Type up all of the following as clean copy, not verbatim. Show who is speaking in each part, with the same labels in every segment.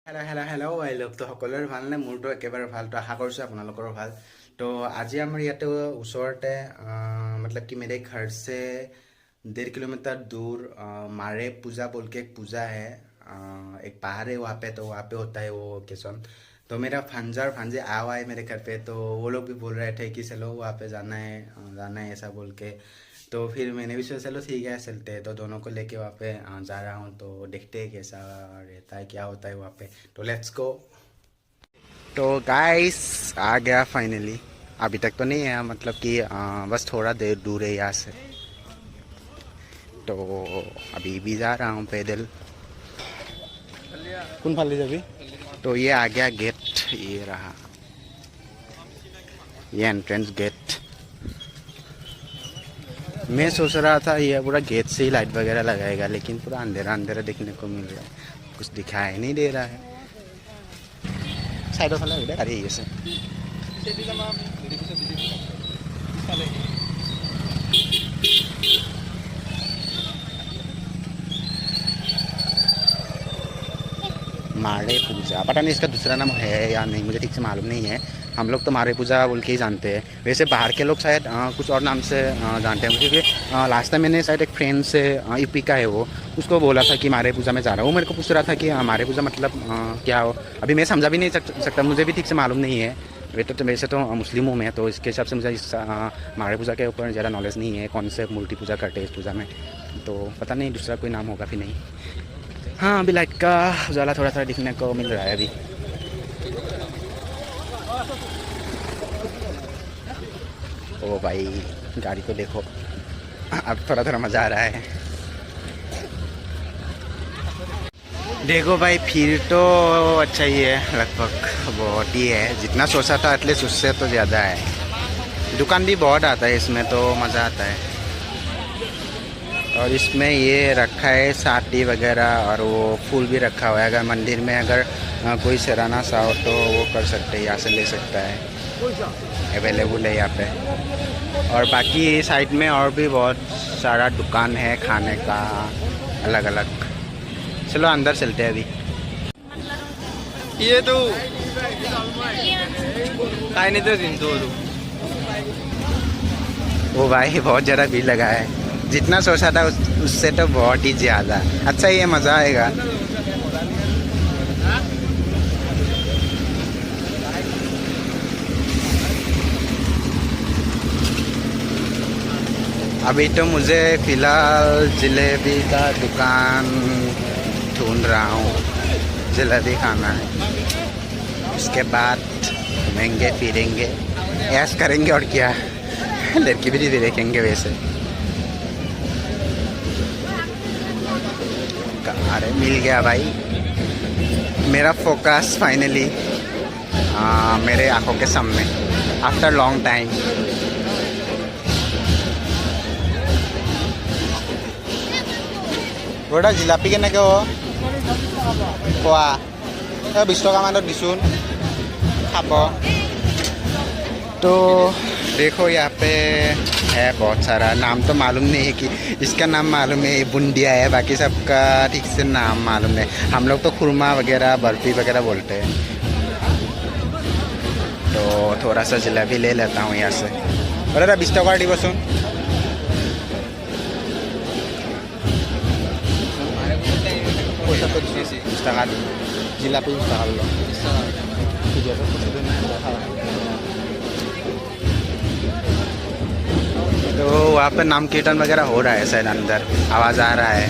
Speaker 1: Hello' এই লগটো সকলোৰে ভালনে? মোৰতো একেবাৰে ভাল। তো আশা কৰিছোঁ আপোনালোকৰো ভাল। তো আজি আমাৰ ইয়াতে ওচৰতে मतलब कि मेरे घर से 1.5 किलोमीटर दूर मारे पूजा बोल के एक पूजा है। एक पहाड़ है वहाँ पे, तो वहाँ पे होता है वो ओकेशन। तो मेरा भांजा और भांजे आया हुआ है मेरे घर पे, तो वो लोग भी बोल रहे थे कि चलो वहाँ पे जाना है ऐसा बोल के। तो फिर मैंने भी सोचा चलो ठीक है चलते हैं, तो दोनों को लेके वहाँ पे जा रहा हूँ। तो देखते हैं कैसा रहता है, क्या होता है वहाँ पे। तो लेट्स गो। तो गाइस आ गया फाइनली। अभी तक तो नहीं है, मतलब कि बस थोड़ा देर दूर है यहाँ से। तो अभी भी जा रहा हूँ पैदल। कौन फाली अभी? तो ये आ गया गेट, ये रहा ये एंट्रेंस गेट। मैं सोच रहा था ये पूरा गेट से ही लाइट वगैरह लगाएगा, लेकिन पूरा अंधेरा अंधेरा देखने को मिल रहा है, कुछ दिखाई नहीं दे रहा है। साइड फाले गाड़ी है से मारे पूजा, पता नहीं इसका दूसरा नाम है या नहीं, मुझे ठीक से मालूम नहीं है। हम लोग तो मारे पूजा बोल के ही जानते हैं। वैसे बाहर के लोग शायद कुछ और नाम से जानते हैं, क्योंकि लास्ट टाइम मैंने शायद एक फ्रेंड से यूपी का है वो, उसको बोला था कि मारे पूजा में जा रहा हूँ। वो मेरे को पूछ रहा था कि मारे पूजा मतलब क्या हो। अभी मैं समझा भी नहीं सकता, मुझे भी ठीक से मालूम नहीं है। वैसे तो मुस्लिम हूँ मैं, तो इसके हिसाब से मुझे इस मारे पूजा के ऊपर ज़्यादा नॉलेज नहीं है, कौन से मूर्ति पूजा करते हैं इस पूजा में। तो पता नहीं दूसरा कोई नाम होगा फिर नहीं। हाँ अभी लाइट का उजाला थोड़ा थोड़ा दिखने को मिल रहा है अभी। ओ भाई गाड़ी को देखो, अब थोड़ा थोड़ा मज़ा आ रहा है। देखो भाई फिर तो अच्छा ही है, लगभग बहुत ही है, जितना सोचा था एटलीस्ट उससे तो ज़्यादा है। दुकान भी बहुत आता है इसमें, तो मज़ा आता है। और इसमें ये रखा है साटी वगैरह, और वो फूल भी रखा हुआ है। अगर मंदिर में अगर कोई सराहना सा हो तो वो कर सकते हैं, यहाँ से ले सकता है, अवेलेबल है यहाँ पे। और बाकी साइड में और भी बहुत सारा दुकान है खाने का अलग अलग। चलो अंदर चलते हैं अभी।
Speaker 2: ये तो काय नहीं तो दिन तो
Speaker 1: वो भाई बहुत ज़्यादा भीड़ लगा है, जितना सोचा था उससे तो बहुत ही ज़्यादा। अच्छा ये मज़ा आएगा। अभी तो मुझे फ़िलहाल जलेबी का दुकान ढूंढ रहा हूँ, जलेबी खाना है। उसके बाद घूमेंगे फिरेंगे, ऐश करेंगे, और क्या लड़की भी देखेंगे। वैसे अरे मिल गया भाई मेरा फोकस फाइनली मेरे आंखों के सामने आफ्टर लॉन्ग टाइम। बड़ा जिलापी के नाके खोआ 20 टका मानत दिसुन खाब। तो देखो यहाँ पे है बहुत सारा, नाम तो मालूम नहीं है कि इसका नाम मालूम है बुंदिया है, बाकी सबका ठीक से नाम मालूम है। हम लोग तो खुरमा वगैरह बर्फी वगैरह बोलते हैं। तो थोड़ा सा जलेबी ले लेता हूँ यहाँ से। अरे 20 टका दी बसुन। पैसा तो 20 टका दी, जिलापी 20 टका लो। तो वहाँ पे नाम कीर्तन वगैरह हो रहा है शायद, अंदर आवाज़ आ रहा है।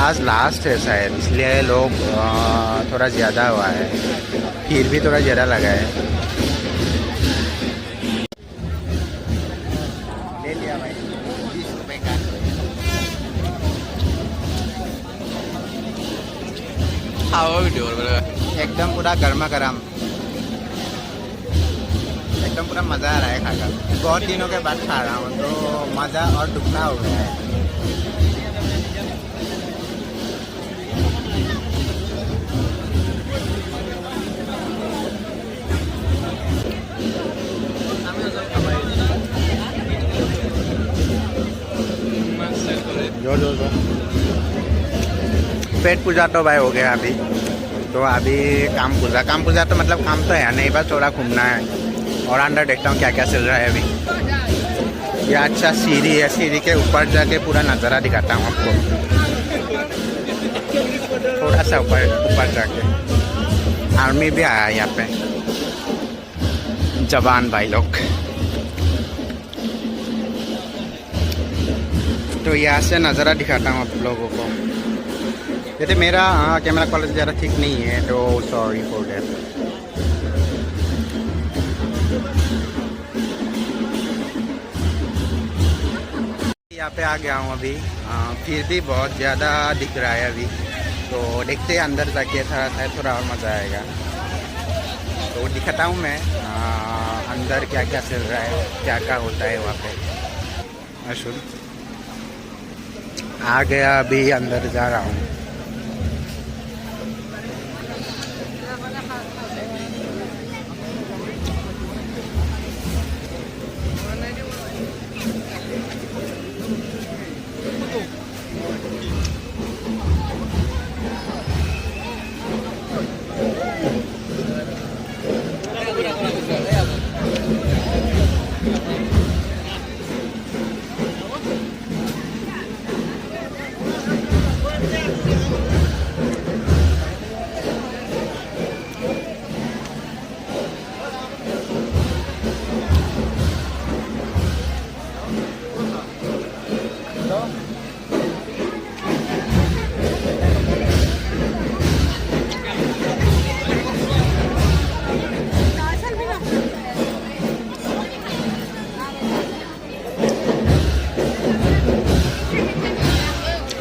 Speaker 1: आज लास्ट है शायद, इसलिए लोग थोड़ा ज़्यादा हुआ है, भीड़ भी थोड़ा ज़्यादा लगा है। ले लिया भाई 20 रुपये का। एकदम पूरा गर्मा गर्म, एकदम पूरा मज़ा आ रहा है खाकर। बहुत दिनों के बाद खा रहा हूँ, तो मज़ा और दुगना हो गया है। जो पेट पूजा तो भाई हो गया अभी। तो अभी काम पूजा तो मतलब काम तो है नहीं, बस थोड़ा घूमना है और अंदर देखता हूँ क्या क्या चल रहा है अभी। ये अच्छा सीढ़ी है, सीढ़ी के ऊपर जाके पूरा नज़ारा दिखाता हूँ आपको, थोड़ा सा ऊपर जाके। आर्मी भी आया है यहाँ पे, जवान भाई लोग। तो यहाँ से नज़ारा दिखाता हूँ आप लोगों को। जैसे मेरा कैमरा क्वालिटी ज़्यादा ठीक नहीं है, तो सॉरी फॉर दैट। यहाँ पे आ गया हूँ अभी, फिर भी बहुत ज़्यादा दिख रहा है अभी। तो देखते हैं अंदर जाके, थोड़ा और मज़ा आएगा। तो दिखाता हूँ मैं अंदर क्या क्या चल रहा है, क्या क्या होता है वहाँ पे। अशुल आ गया, अभी अंदर जा रहा हूँ।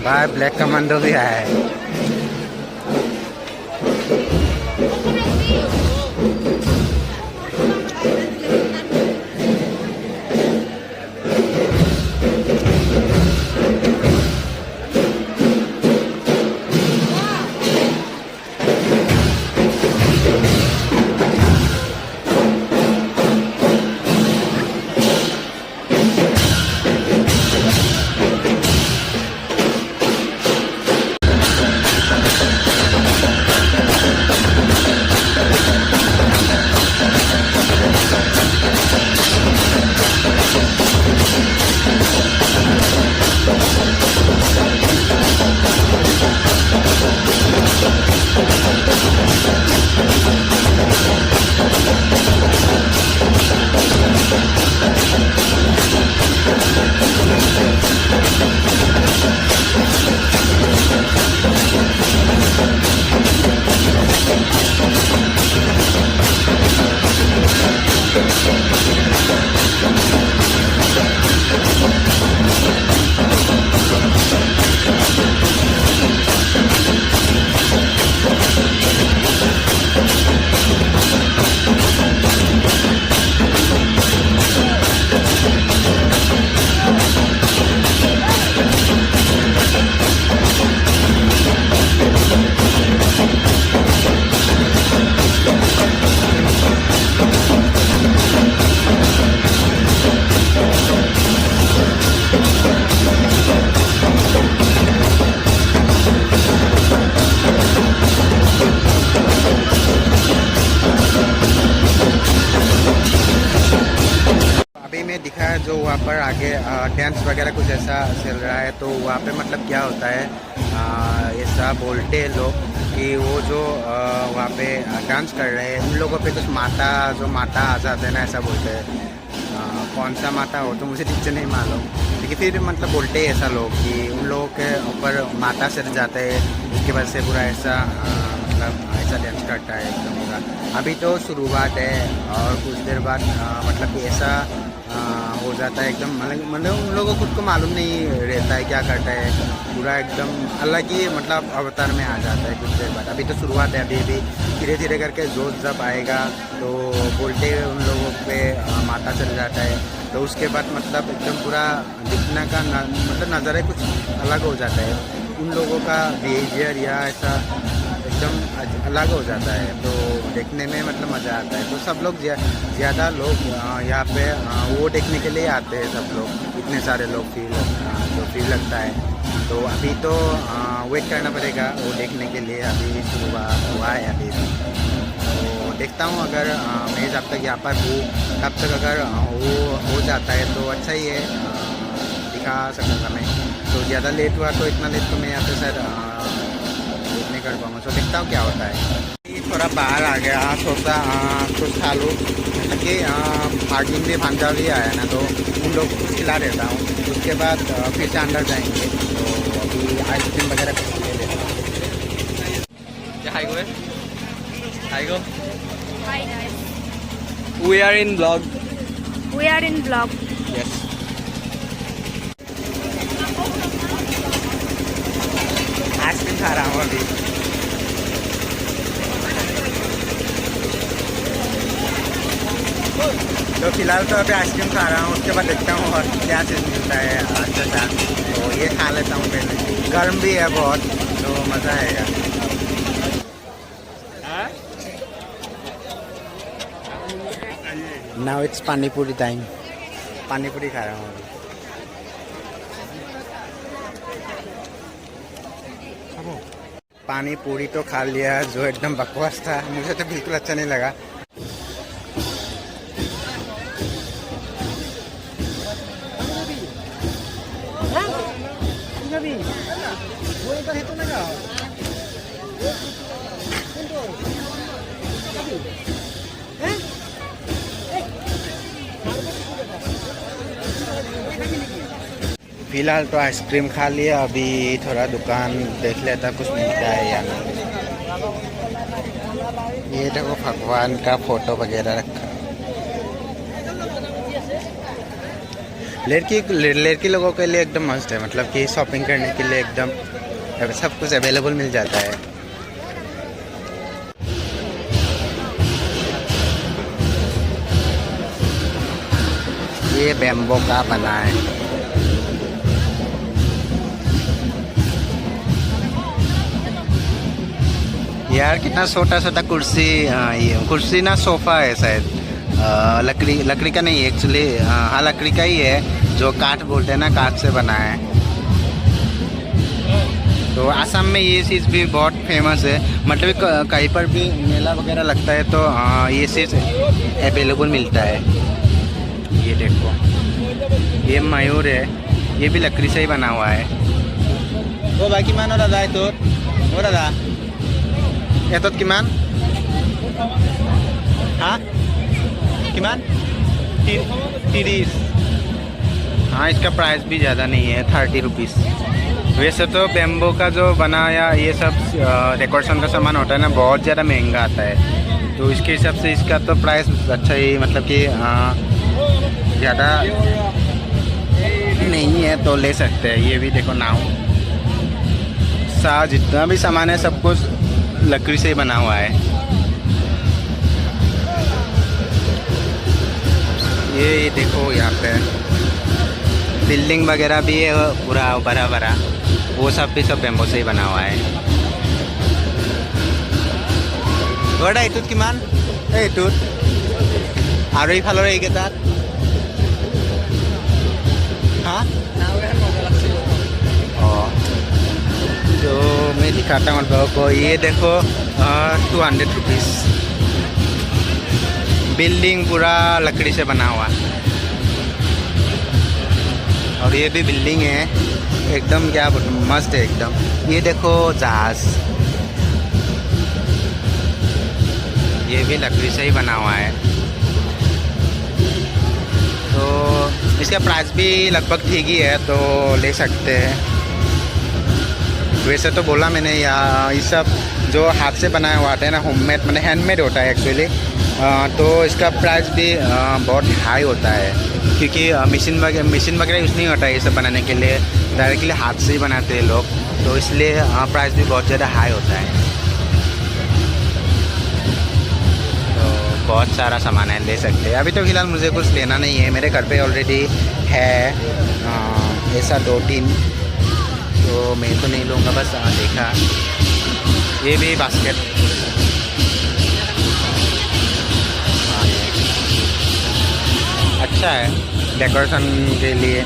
Speaker 1: भाई ब्लैक कमांडो भी आया है। जो वहाँ पर आगे डांस वगैरह कुछ ऐसा चल रहा है। तो वहाँ पे मतलब क्या होता है, ऐसा बोलते हैं लोग कि वो जो वहाँ पे डांस कर रहे हैं उन लोगों पे कुछ माता आ जाते हैं ना, ऐसा बोलते हैं। कौन सा माता हो तो मुझे ठीक से नहीं मालूम, लेकिन फिर मतलब बोलते हैं ऐसा लोग कि उन लोगों के ऊपर माता सर जाते हैं, उसके वजह से पूरा ऐसा मतलब ऐसा डांस करता है एकदम पूरा। अभी तो शुरुआत है और कुछ देर बाद मतलब कि ऐसा हो जाता है एकदम, मतलब उन लोगों को खुद को मालूम नहीं रहता है क्या करता है, पूरा एकदम अलग ही मतलब अवतार में आ जाता है कुछ देर बाद। अभी तो शुरुआत है, अभी धीरे धीरे करके जोश जब आएगा तो बोलते उन लोगों पे माता चल जाता है, तो उसके बाद मतलब एकदम पूरा दिखने का मतलब नज़ारा कुछ अलग हो जाता है, उन लोगों का बिहेवियर या ऐसा एकदम अलग हो जाता है, तो देखने में मतलब मज़ा आता है। तो सब लोग ज़्यादा लोग यहाँ पे वो देखने के लिए आते हैं सब लोग, इतने सारे लोग फील लगता है। तो अभी तो वेट करना पड़ेगा वो देखने के लिए। अभी सुबह हुआ है अभी, तो देखता हूँ अगर मैं जब तक यहाँ पर हूँ तब तक अगर वो हो जाता है तो अच्छा ही है, दिखा सकूँगा मैं। तो ज़्यादा लेट हुआ तो इतना लेट तो मैं यहाँ पे सर वेट नहीं कर पाऊँगा। तो देखता हूँ क्या होता है। थोड़ा बाहर आ गया, सोचा कुछ खा लूँ, कि भागिन भी भांजा भी आया ना, तो उन लोग को खिला देता हूँ। उसके बाद फिर से अंदर जाएंगे, तो अभी आइसक्रीम वगैरह कुछ ले लेता हूँ।
Speaker 2: Hi guys. Hi go.
Speaker 3: Hi guys.
Speaker 2: We are in vlog.
Speaker 3: We are in vlog.
Speaker 2: Yes.
Speaker 1: Ice cream खा रहा हूँ अभी। तो फिलहाल तो अभी आइसक्रीम खा रहा हूँ, उसके बाद देखता हूँ और क्या चीज़ मिलता है अच्छा। तो ये खा लेता हूँ पहले, गर्म भी है बहुत, तो मज़ा आएगा। नाउ इट्स पानी पूरी टाइम। पानी पूरी खा रहा हूँ अभी। पानी पूरी तो खा लिया, जो एकदम बकवास था, मुझे तो बिल्कुल अच्छा नहीं लगा। फिलहाल तो आइसक्रीम खा लिया, अभी थोड़ा दुकान देख लेता कुछ मिलता है या नहीं। ये देखो भगवान का फोटो वगैरह रखा। लड़की लोगों के लिए एकदम मस्त है, मतलब कि शॉपिंग करने के लिए एकदम सब कुछ अवेलेबल मिल जाता है। ये बैम्बो का बना है। यार कितना छोटा छोटा कुर्सी, ये कुर्सी ना सोफा है शायद, लकड़ी का नहीं एक्चुअली, हाँ लकड़ी का ही है, जो काठ बोलते हैं ना, काठ से बना है। तो आसाम में ये चीज़ भी बहुत फेमस है, मतलब कहीं पर भी मेला वगैरह लगता है तो ये चीज़ अवेलेबल मिलता है। ये देखो, ये मयूर है, ये भी लकड़ी से ही बना हुआ है। तो बाकी मानो दादा है तो वो दादा एतत किमान? हाँ किमान? 30। हाँ इसका प्राइस भी ज़्यादा नहीं है, 30 रुपीज़। वैसे तो बैम्बो का जो बनाया ये सब डेकोरेशन का सामान होता है ना, बहुत ज़्यादा महंगा आता है, तो इसके हिसाब से इसका तो प्राइस अच्छा ही, मतलब कि ज़्यादा नहीं है, तो ले सकते हैं। ये भी देखो नाव सा, जितना भी सामान है सब कुछ लकड़ी से ही बना हुआ है। ये देखो यहाँ पे बिल्डिंग वगैरह भी है पूरा बड़ा बड़ा, वो सब भी सब बैम्बो से ही बना हुआ है। बड़ा এইটোত কিমান? এইটোত আৰু এইফালৰ এইকেইটাত हाँ। तो मैं दिखाता हूँ आप लोगों को, ये देखो 200 रुपीज़। बिल्डिंग पूरा लकड़ी से बना हुआ, और ये भी बिल्डिंग है एकदम, क्या मस्त है एकदम। ये देखो जहाज, ये भी लकड़ी से ही बना हुआ है। तो इसका प्राइस भी लगभग ठीक ही है, तो ले सकते हैं। वैसे तो बोला मैंने, ये सब जो हाथ से बनाया हुआ आता है ना, होममेड मतलब हैंडमेड होता है एक्चुअली, तो इसका प्राइस भी बहुत हाई होता है, क्योंकि मशीन वगैरह यूज़ नहीं होता है ये सब बनाने के लिए, डायरेक्टली हाथ से ही बनाते हैं लोग, तो इसलिए प्राइस भी बहुत ज़्यादा हाई होता है। तो बहुत सारा सामान है, ले सकते हैं। अभी तो फ़िलहाल मुझे कुछ लेना नहीं है, मेरे घर पे ऑलरेडी है ऐसा 2-3, तो मैं तो नहीं लूँगा, बस देखा। ये भी बास्केट, अच्छा है डेकोरेशन के लिए।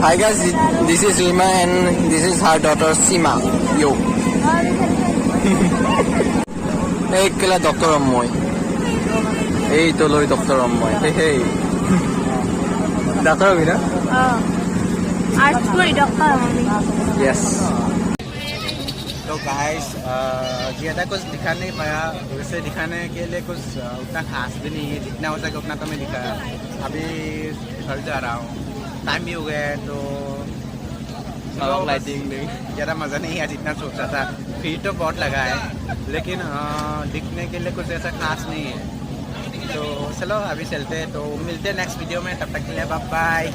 Speaker 4: Hi guys, this is Rima and this is her daughter Sima. Yo. Hey, kila Dr. Ammoy. Hey, toloy Dr. Ammoy. Hey, hey. Dr. Ammoy na?
Speaker 3: Arts को doctor मम्मी.
Speaker 4: Yes.
Speaker 1: तो guys ज़्यादा कुछ दिखा नहीं पाया, वैसे दिखाने के लिए कुछ उतना खास भी नहीं है, जितना हो सके उतना तो मैं दिखाया। अभी घर जा रहा हूँ, टाइम भी हो गया है, तो
Speaker 2: लाइटिंग
Speaker 1: ज़्यादा मज़ा नहीं आया जितना सोचा था। भीड़ तो बहुत लगा है, लेकिन दिखने के लिए कुछ ऐसा खास नहीं है। तो चलो अभी चलते हैं, तो मिलते हैं नेक्स्ट वीडियो में, तब तक के लिए बाय बाय।